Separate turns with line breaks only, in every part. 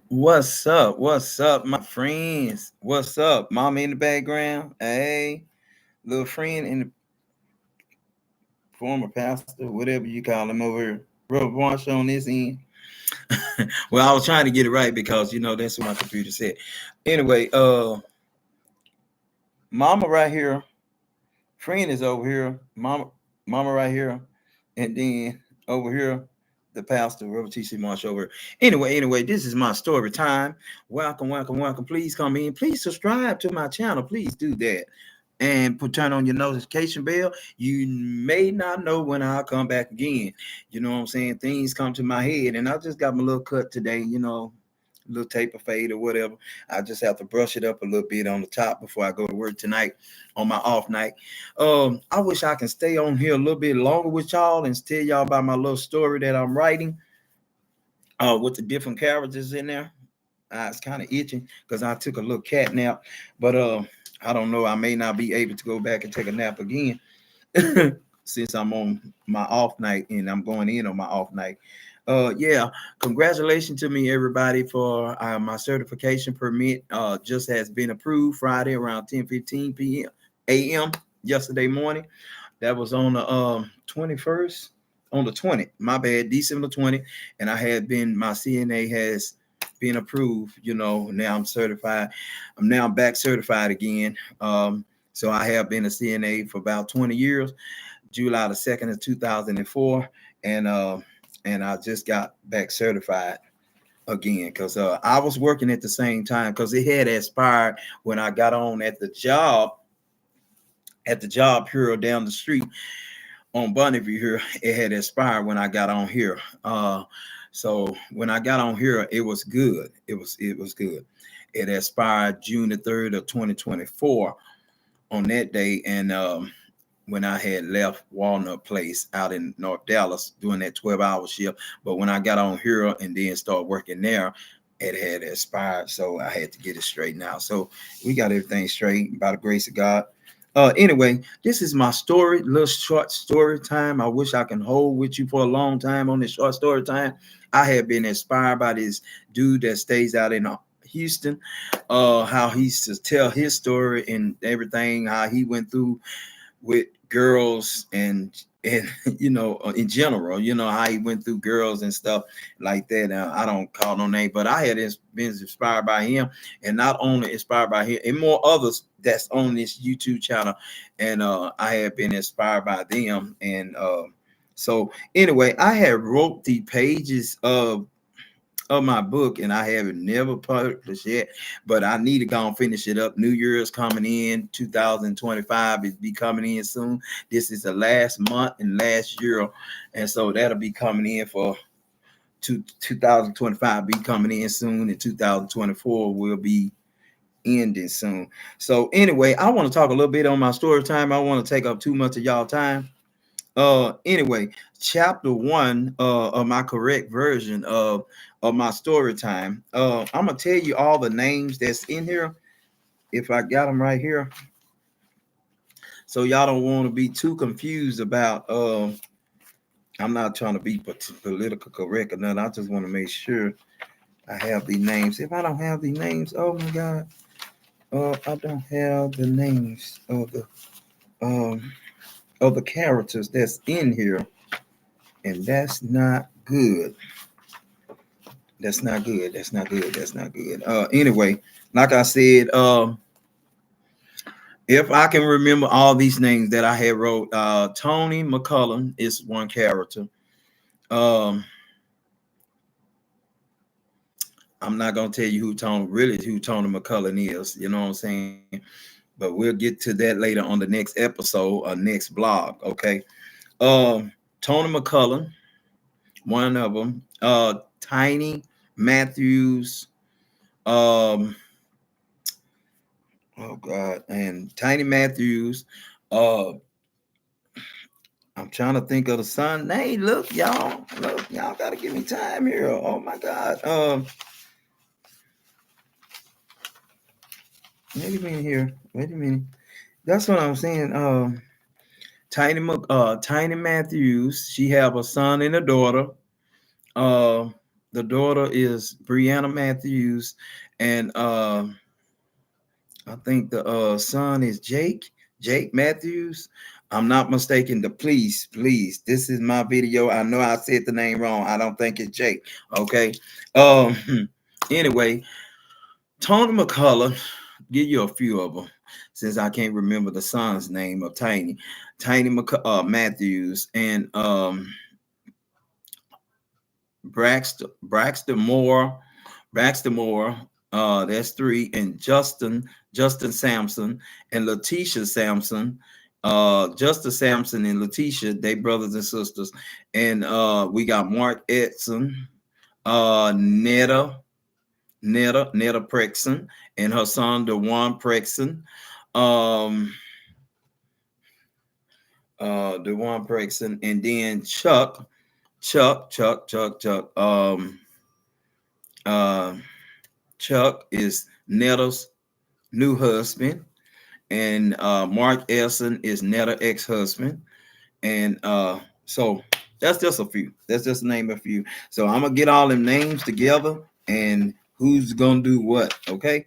What's up? What's up, my friends? What's up? Mama in the background. Hey, little friend in the former pastor, whatever you call him over here. Brother Wash on this end. Well, I was trying to get it right because that's what my computer said. Anyway, mama right here, friend is over here, mama right here, and then over here, the pastor, Reverend T.C. Marsh over. Anyway, this is my story time. Welcome, welcome, welcome. Please come in. Please subscribe to my channel. Please do that. And turn on your notification bell. You may not know when I'll come back again. You know what I'm saying? Things come to my head, and I just got my little cut today. Little taper fade or whatever. I just have to brush it up a little bit on the top before I go to work tonight on my off night. I wish I can stay on here a little bit longer with y'all and tell y'all about my little story that I'm writing. With the different characters in there. It's kind of itching because I took a little cat nap, but I don't know. I may not be able to go back and take a nap again since I'm on my off night and I'm going in on my off night. Yeah, congratulations to me, everybody, for my certification permit. Just has been approved Friday around 10:15 p.m. a.m. yesterday morning. That was on the 21st, on the 20th. My bad, December 20th, and I had been my CNA has been approved. Now I'm certified. I'm now back certified again. So I have been a CNA for about 20 years. July the 2nd of 2004, and I just got back certified again because I was working at the same time because it had expired when I got on at the job here down the street on Bonneville here. It had expired when I got on here. So when I got on here, it was good. It was good. It expired June the 3rd of 2024 on that day, and when I had left Walnut Place out in North Dallas doing that 12-hour shift. But when I got on here and then started working there, it had expired. So I had to get it straightened out. So we got everything straight by the grace of God. Anyway, this is my story, little short story time. I wish I can hold with you for a long time on this short story time. I have been inspired by this dude that stays out in Houston, how he used to tell his story and everything, how he went through with girls and in general, how he went through girls and stuff like that. I don't call no name, but I had been inspired by him, and not only inspired by him and more others that's on this YouTube channel, and I had been inspired by them. And so anyway, I had wrote the pages of my book, and I haven't never published yet, but I need to go and finish it up. New Year's coming in, 2025 is be coming in soon. This is the last month and last year, and so that'll be coming in for 2025 be coming in soon, and 2024 will be ending soon. So anyway, I want to talk a little bit on my story time. I want to take up too much of y'all time. Anyway, chapter one of my correct version of my story time. I'm gonna tell you all the names that's in here if I got them right here, so y'all don't want to be too confused about. I'm not trying to be political correct or nothing. I just want to make sure I have the names. If I don't have the names, oh my God, I don't have the names um of the characters that's in here, and that's not good. That's not good. That's not good. That's not good. Anyway, like I said, if I can remember all these names that I had wrote, Tony McCullum is one character. Um, I'm not gonna tell you who Tony McCullum is. You know what I'm saying? But we'll get to that later on the next episode or next blog. Okay. Tony McCullum, one of them. Tiny Matthews. Um, Oh God, and Tiny Matthews. Uh, I'm trying to think of the son. Hey, look, y'all gotta give me time here. Oh my God. Wait a minute here. Wait a minute. That's what I'm saying. Tiny Matthews. She have a son and a daughter. Uh, The daughter is Brianna Matthews, and I think the son is Jake Matthews. I'm not mistaken. Please, this is my video. I know I said the name wrong. I don't think it's Jake. Okay. Um. Anyway, Tony McCullough. Give you a few of them since I can't remember the son's name of Tiny. Matthews and Braxton Moore. That's three, and Justin Sampson and Letitia Sampson. Justin Sampson and Letitia, they brothers and sisters. And we got Mark Edson, Netta Prexon, and her son DeJuan Prexon. DeJuan Prexon, and then Chuck. Uh, Chuck is Netta's new husband, and Mark Elson is Netta ex-husband, and so that's just a few. That's just to name a few. So I'm gonna get all them names together and who's gonna do what. Okay.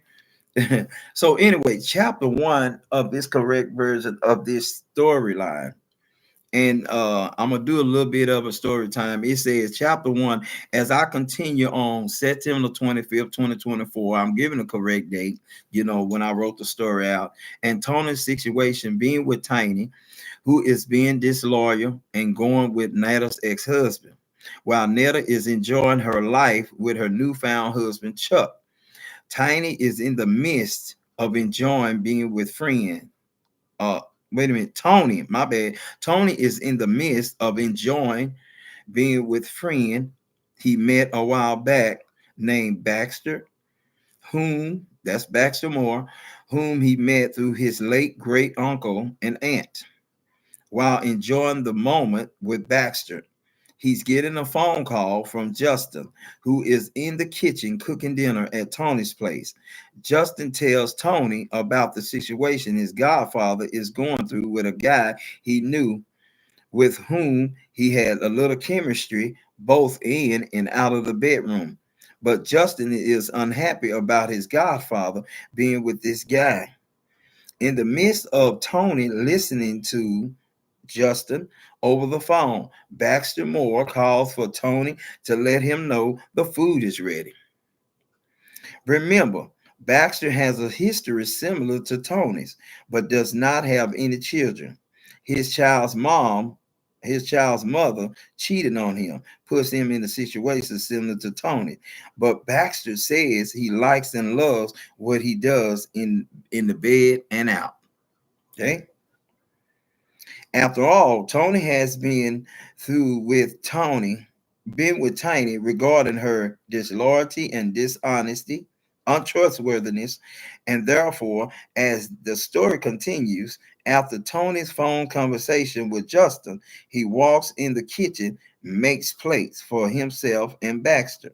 So anyway, chapter 1 of this correct version of this storyline. And I'm gonna do a little bit of a story time. It says chapter 1, as I continue on September 25th, 2024. I'm giving a correct date, when I wrote the story out. And Tony's situation being with Tiny, who is being disloyal and going with Netta's ex-husband, while Netta is enjoying her life with her newfound husband, Chuck. Tiny is in the midst of enjoying being with friends. Wait a minute, Tony, my bad. Tony is in the midst of enjoying being with friend he met a while back named Baxter, that's Baxter Moore, whom he met through his late great uncle and aunt. While enjoying the moment with Baxter, he's getting a phone call from Justin, who is in the kitchen cooking dinner at Tony's place. Justin tells Tony about the situation his godfather is going through with a guy he knew, with whom he had a little chemistry both in and out of the bedroom. But Justin is unhappy about his godfather being with this guy. In the midst of Tony listening to Justin over the phone, Baxter Moore calls for Tony to let him know the food is ready. Remember, Baxter has a history similar to Tony's, but does not have any children. His child's mother cheated on him, puts him in a situation similar to Tony. But Baxter says he likes and loves what he does in the bed and out. Okay. After all, Tony has been with Tiny regarding her disloyalty and dishonesty, untrustworthiness, and therefore, as the story continues, after Tony's phone conversation with Justin, he walks in the kitchen, makes plates for himself and Baxter,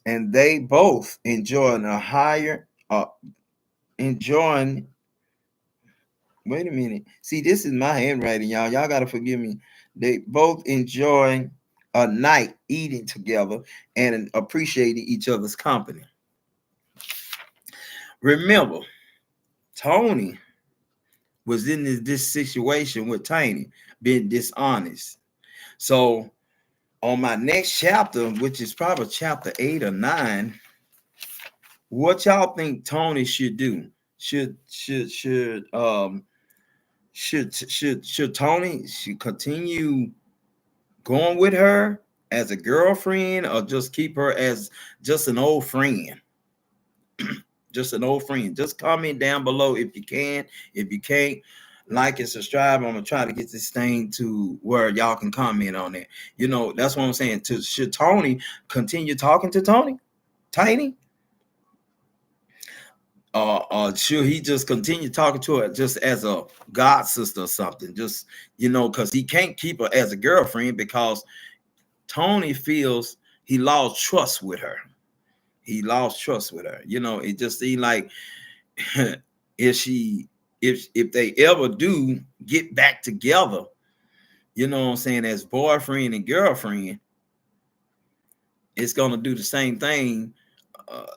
and they both enjoying. Wait a minute. See, this is my handwriting, y'all. Y'all got to forgive me. They both enjoy a night eating together and appreciating each other's company. Remember, Tony was in this situation with Tiny, being dishonest. So on my next chapter, which is probably chapter 8 or 9, what y'all think Tony should do? Should Tony should continue going with her as a girlfriend, or just keep her as just an old friend? Just an old friend. Just comment down below if you can. If you can't, like and subscribe. I'm gonna try to get this thing to where y'all can comment on it. That's what I'm saying. Should Tony continue talking to Tiny? Should he just continue talking to her just as a god sister or something? Just, because he can't keep her as a girlfriend because Tony feels he lost trust with her. It just seemed like if they ever do get back together, as boyfriend and girlfriend, it's gonna do the same thing,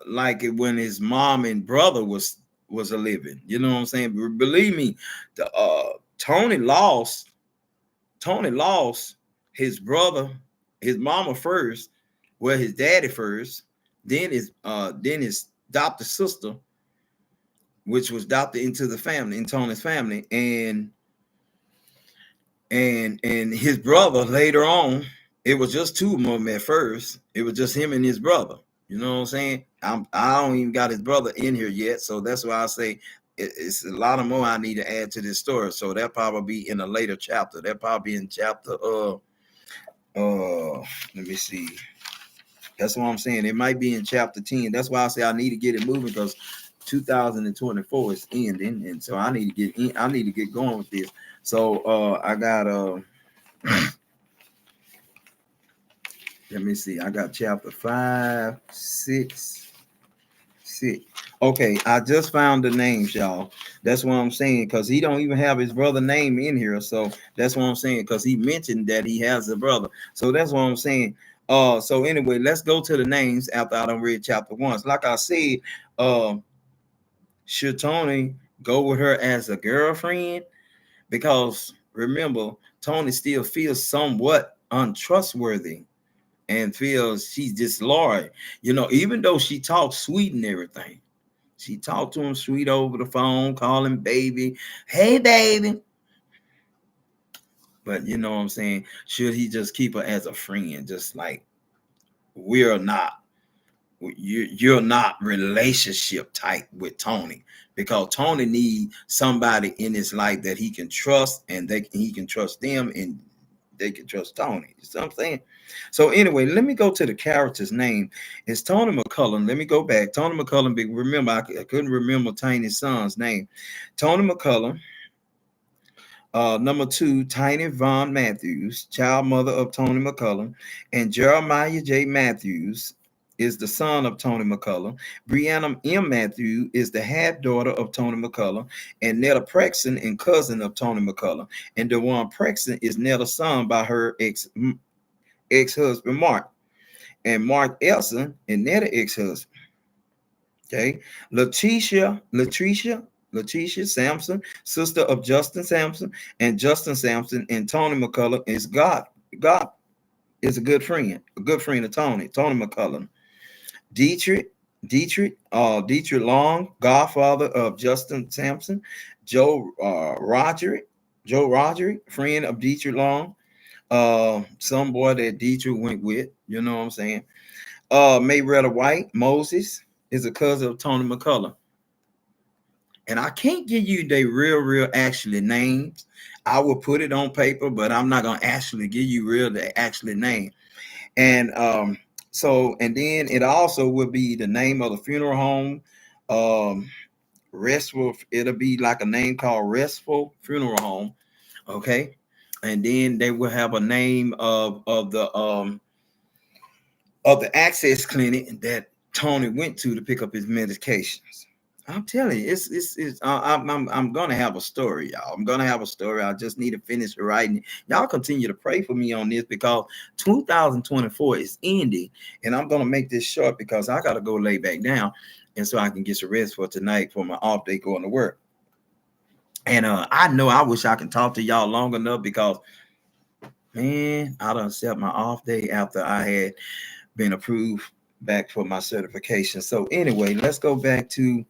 like it when his mom and brother was a living. You know what I'm saying? Believe me, the Tony lost. Tony lost his brother, his mama first, well, his daddy first, then his adopted sister, which was adopted into the family, in Tony's family, and his brother later on. It was just two of them at first. It was just him and his brother. You know what I'm saying? I don't even got his brother in here yet, so that's why I say it's a lot of more I need to add to this story. So that probably be in a later chapter. That probably be in chapter let me see. That's what I'm saying. It might be in chapter 10. That's why I say I need to get it moving, because 2024 is ending, and so I need to get in. I need to get going with this. So I got let me see. I got chapter 5, 6, 6. Okay, I just found the names, y'all. That's what I'm saying, because he don't even have his brother name in here. So that's what I'm saying, because he mentioned that he has a brother. So that's what I'm saying. So anyway, let's go to the names after I done read chapter 1. So like I said, should Tony go with her as a girlfriend? Because remember, Tony still feels somewhat untrustworthy and feels she's disloyal. You know, even though she talks sweet and everything, she talked to him sweet over the phone, call him baby, hey baby. But you know what I'm saying? Should he just keep her as a friend? Just like we're not, you're not relationship type with Tony, because Tony need somebody in his life that he can trust, and he can trust them, and they can trust Tony. You see what I'm saying? So anyway, let me go to the character's name. It's Tony McCullum. Let me go back. Tony McCullum. Remember, I couldn't remember Tiny's son's name. Tony McCullum. Number 2, Tiny Vaughn Matthews, child mother of Tony McCullum, and Jeremiah J. Matthews is the son of Tony McCullum. Brianna M. Matthews is the half daughter of Tony McCullum, and Netta Prexon and cousin of Tony McCullum. And DeJuan Prexon is Netta's son by her ex-husband Mark, and Mark Elson and Netta ex-husband. Okay, Letitia Sampson, sister of Justin Sampson, and Justin Sampson and Tony McCullum is God. God is a good friend of Tony McCullum. Dietrich Long, godfather of Justin Sampson. Joe Roderick, friend of Dietrich Long. Some boy that Dietrich went with, you know what I'm saying? Mayretta White, Moses, is a cousin of Tony McCullum. And I can't give you the real actually names. I will put it on paper, but I'm not gonna actually give you the actually name. And so, and then it also will be the name of the funeral home. Restful, it'll be like a name called Restful Funeral Home. Okay. And then they will have a name of the Access Clinic that Tony went to pick up his medications. I'm telling you, I'm gonna have a story, y'all. I'm gonna have a story. I just need to finish writing. Y'all continue to pray for me on this, because 2024 is ending, and I'm gonna make this short because I gotta go lay back down, and so I can get some rest for tonight for my off day going to work. And I know I wish I can talk to y'all long enough, because man, I done set my off day after I had been approved back for my certification. So anyway, let's go back to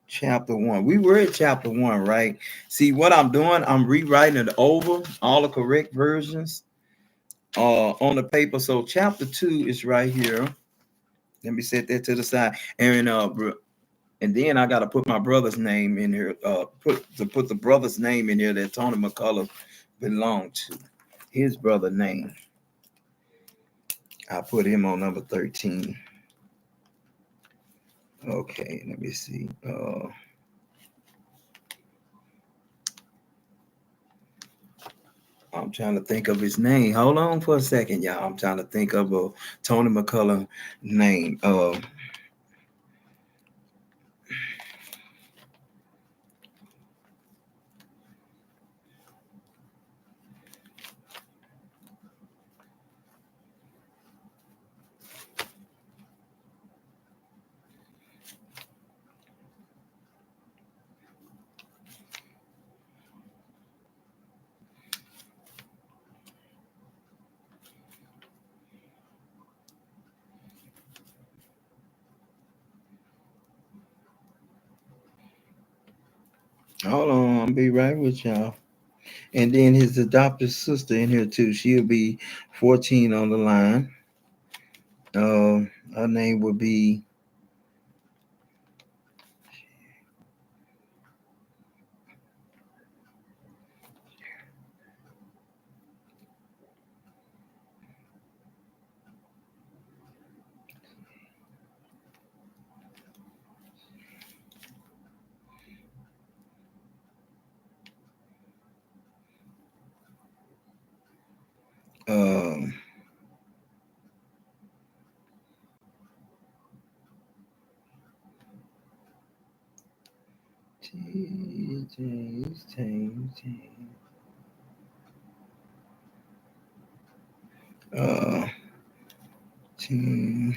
chapter 1. We were at chapter 1, right? See what I'm doing? I'm rewriting it over, all the correct versions on the paper. So chapter 2 is right here. Let me set that to the side. And then I got to put my brother's name in here. Put the brother's name in here that Tony McCullum belonged to. His brother name. I put him on number 13. Okay, let me see. I'm trying to think of his name. Hold on for a second, y'all. I'm trying to think of a Tony McCullum name. Hold on, I'll be right with y'all. And then his adopted sister in here too. She'll be 14 on the line. Her name would be um uh T-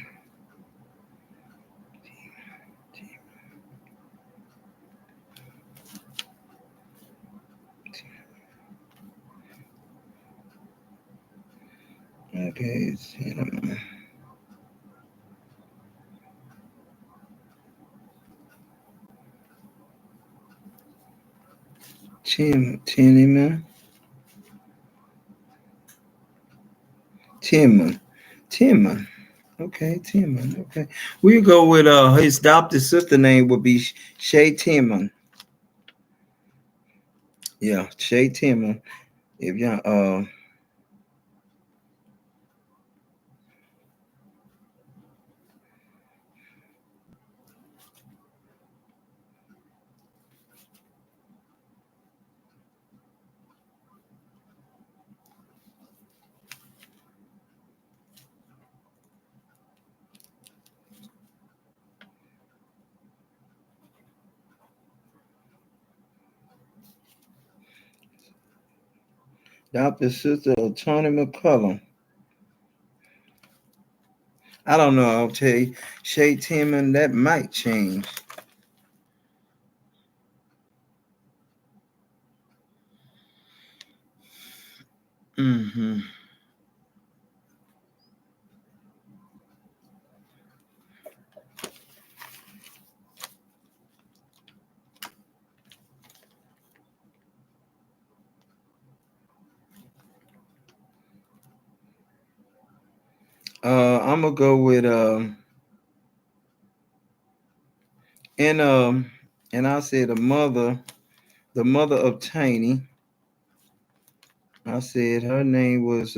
okay, Tinman, Timon, Timon. Okay, Timon. Okay, we go with his adopted sister name would be Shay Timon. Yeah, Shay Timon. If y'all adopted sister of Tony McCullum. I don't know. I'll tell you, Shay Timon. That might change. Mm-hmm. I'm gonna go with and and I said the mother of Tiny. I said her name was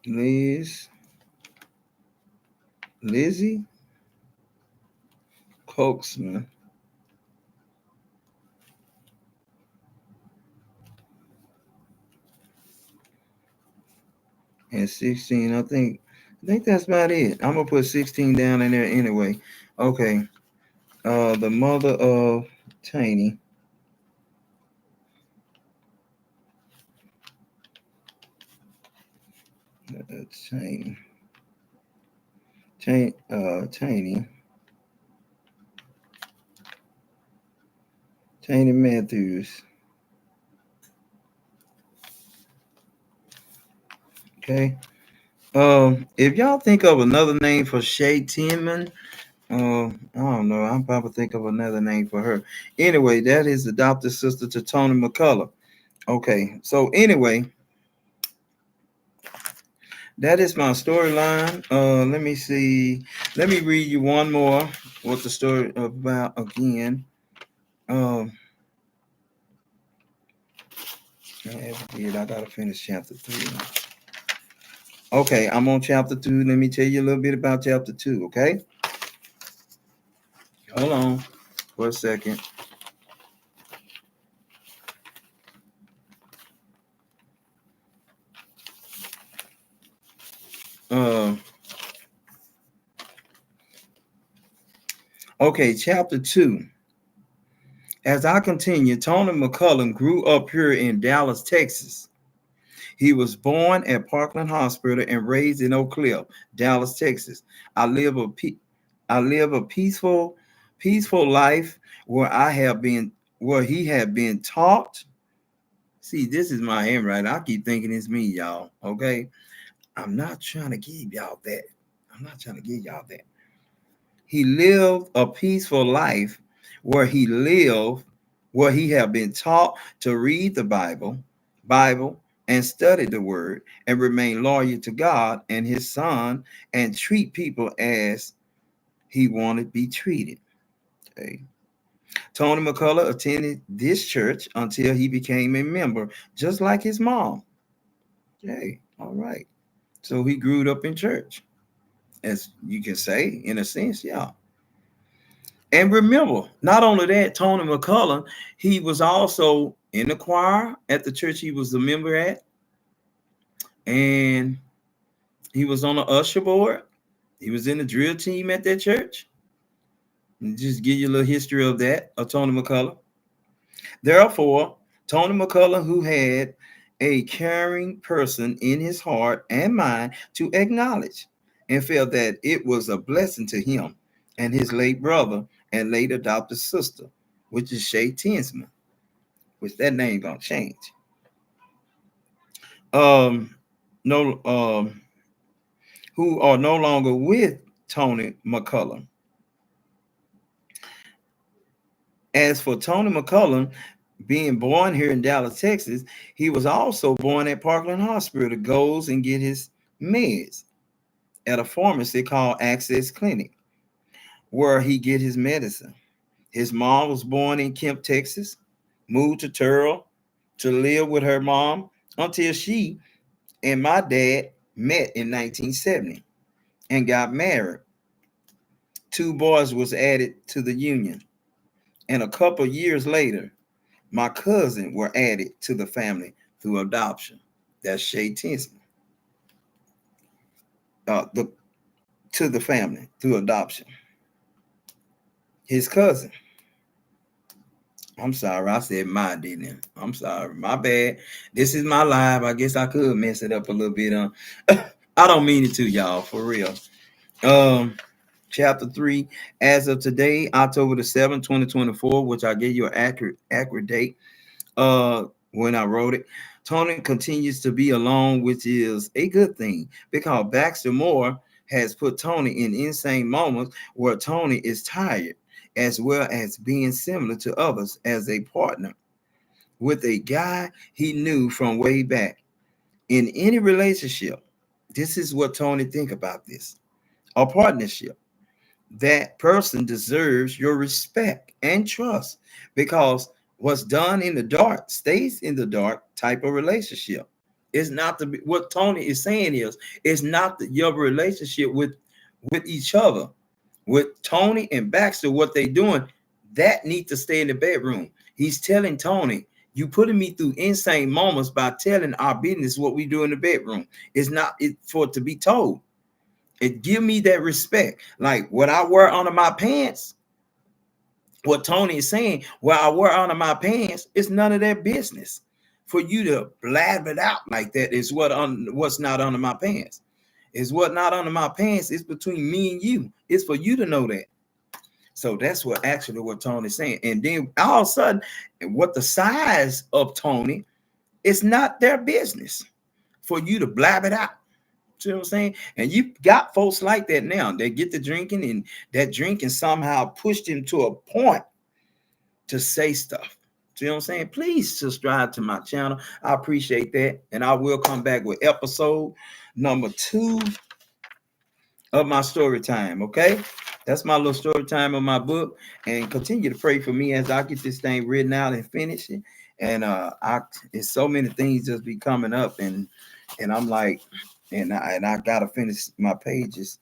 Liz Lizzie Coaxman, and 16. I think that's about it. I'm gonna put 16 down in there anyway. Okay. The mother of Tiny. Tiny. Tiny. Tiny Matthews. Okay. If y'all think of another name for Shay Tinman, I don't know. I'll probably think of another name for her. Anyway, that is adopted sister to Tony McCullough. Okay, so anyway, that is my storyline. Let me see. Let me read you one more. What the story about again? Um, I gotta finish chapter 3. Okay, I'm on chapter 2. Let me tell you a little bit about chapter 2. Okay, hold on for a second. Uh, okay, chapter 2. As I continue, Tony McCullum grew up here in Dallas, Texas. He was born at Parkland Hospital and raised in Oak Cliff, Dallas, Texas. I live a pe- I live a peaceful life where he had been taught. See, this is my handwriting. I keep thinking it's me, y'all. Okay. I'm not trying to give y'all that. I'm not trying to give y'all that. He lived a peaceful life where he had been taught to read the Bible and study the word and remain loyal to God and his son and treat people as he wanted to be treated. Okay. Tony McCullough attended this church until he became a member, just like his mom. Okay, all right. So he grew up in church, as you can say, in a sense, yeah. And remember, not only that, Tony McCullough, he was also in the choir at the church he was a member at, and he was on the usher board. He was in the drill team at that church. And just give you a little history of that, of Tony McCullough. Therefore, Tony McCullough, who had a caring person in his heart and mind to acknowledge and felt that it was a blessing to him and his late brother and late adopted sister, which is Shay Tinsman, which that name gonna change. No, who are no longer with Tony McCullough. As for Tony McCullough, being born here in Dallas, Texas, he was also born at Parkland Hospital to go and get his meds at a pharmacy called Access Clinic, where he get his medicine. His mom was born in Kemp, Texas, moved to Turl to live with her mom until she and my dad met in 1970 and got married. 2 boys was added to the union. And a couple years later, my cousin were added to the family through adoption. That's Shay Tinsman. To the family through adoption. His cousin. I'm sorry, I said my, didn't I? I'm sorry, my bad. This is my live. I guess I could mess it up a little bit. I don't mean it to, y'all, for real. Chapter 3, as of today, October the 7th, 2024, which I gave you an accurate date when I wrote it. Tony continues to be alone, which is a good thing because Baxter Moore has put Tony in insane moments where Tony is tired, as well as being similar to others as a partner with a guy he knew from way back. In any relationship, this is what Tony think about this. A partnership. That person deserves your respect and trust because what's done in the dark stays in the dark type of relationship. It's not the what Tony is saying is it's not your relationship with each other. With Tony and Baxter, what they doing, that need to stay in the bedroom. He's telling Tony, you putting me through insane moments by telling our business what we do in the bedroom. It's not it for it to be told. It give me that respect. Like what I wear under my pants, what Tony is saying, what I wear under my pants, it's none of their business. For you to blab it out like that is what's not under my pants. Is what not under my pants is between me and you. It's for you to know that. So that's what Tony's saying. And then all of a sudden, what the size of Tony, it's not their business for you to blab it out. See what I'm saying? And you got folks like that now. They get to drinking, and that drinking somehow pushed him to a point to say stuff. See what I'm saying? Please subscribe to my channel. I appreciate that. And I will come back with episode number 2 of my story time. Okay. That's my little story time of my book. And continue to pray for me as I get this thing written out and finish it. And it's so many things just be coming up, and I'm like, and I gotta finish my pages.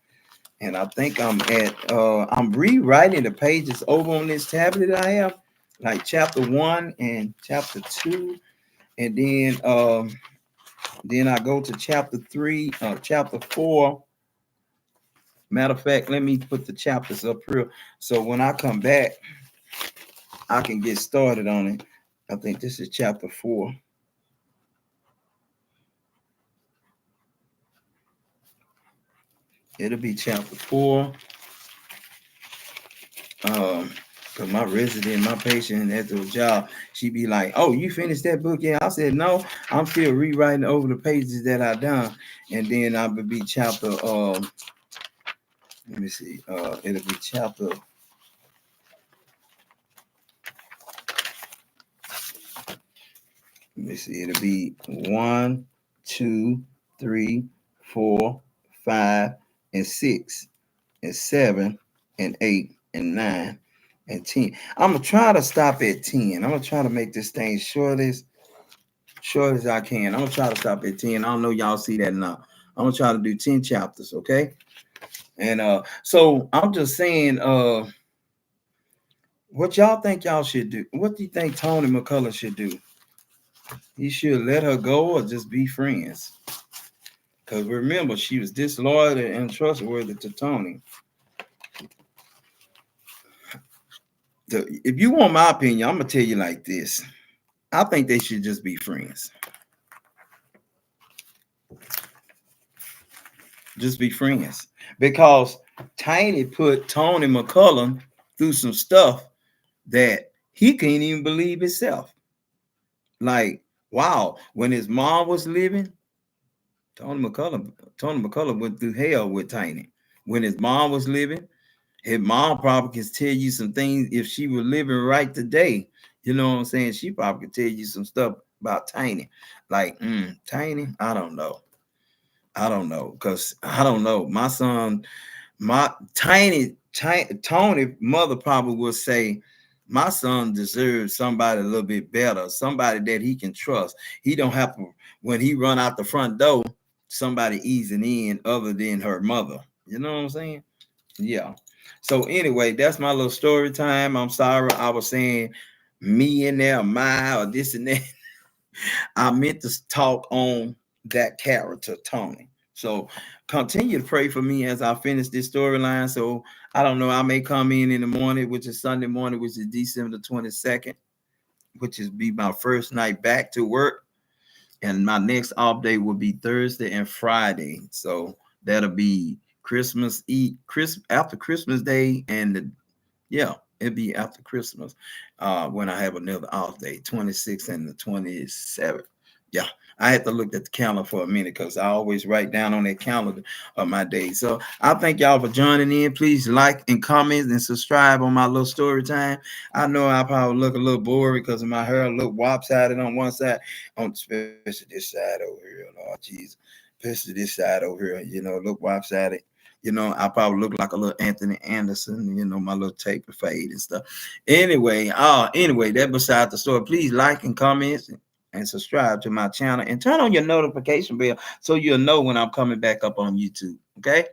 And I think I'm rewriting the pages over on this tablet that I have, like chapter 1 and chapter 2. And then I go to chapter 3, chapter 4. Matter of fact, let me put the chapters up here. So when I come back, I can get started on it. I think this is chapter 4. It'll be chapter 4. Cause my resident, my patient at the job, she be like, "Oh, you finished that book?" Yeah, I said, "No, I'm still rewriting over the pages that I done, and then I will be chapter. Let me see. It'll be chapter. Let me see. It'll be 1, 2, 3, 4, 5, and 6, and 7, and 8, and 9, and 10. I'm gonna try to stop at 10. I'm gonna try to make this thing short as I can. I'm gonna try to stop at 10. I don't know y'all see that now. I'm gonna try to do 10 chapters, okay? And so I'm just saying, what y'all think y'all should do? What do you think Tony McCullough should do? He should let her go or just be friends. Because remember, she was disloyal and untrustworthy to Tony. If you want my opinion, I'm gonna tell you like this. I think they should just be friends. Just be friends. Because Tiny put Tony McCullough through some stuff that he can't even believe himself. Like, wow, when his mom was living, Tony McCullough went through hell with Tiny. When his mom was living, his mom probably can tell you some things if she were living right today. You know what I'm saying? She probably could tell you some stuff about Tiny. Like, Tiny, I don't know. Because I don't know. My son, my Tony mother probably will say, my son deserves somebody a little bit better, somebody that he can trust. He don't have to, when he run out the front door, somebody easing in other than her mother. You know what I'm saying? Yeah. So anyway, that's my little story time. I'm sorry I was saying me in there, my or this and that. I meant to talk on that character, Tony. So continue to pray for me as I finish this storyline. So I don't know. I may come in the morning, which is Sunday morning, which is December the 22nd, which is be my first night back to work. And my next off day will be Thursday and Friday. So that'll be Christmas Eve, after Christmas Day, and yeah, it'll be after Christmas when I have another off day, 26th and the 27th. Yeah, I had to look at the calendar for a minute because I always write down on that calendar of my days. So I thank y'all for joining in. Please like and comment and subscribe on my little story time. I know I probably look a little bored because of my hair look lopsided on one side, on especially this side over here. Lord Jesus, especially this side over here, look lopsided. I probably look like a little Anthony Anderson, my little taper fade and stuff. Anyway, that beside the story. Please like and comment and subscribe to my channel and turn on your notification bell so you'll know when I'm coming back up on YouTube. Okay.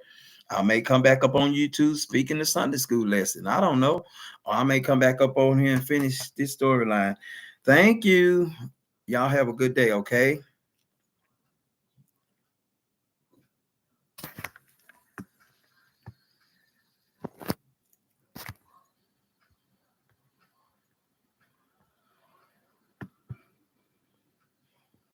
I may come back up on YouTube speaking the Sunday school lesson. I don't know. Or I may come back up on here and finish this storyline. Thank you. Y'all have a good day. Okay.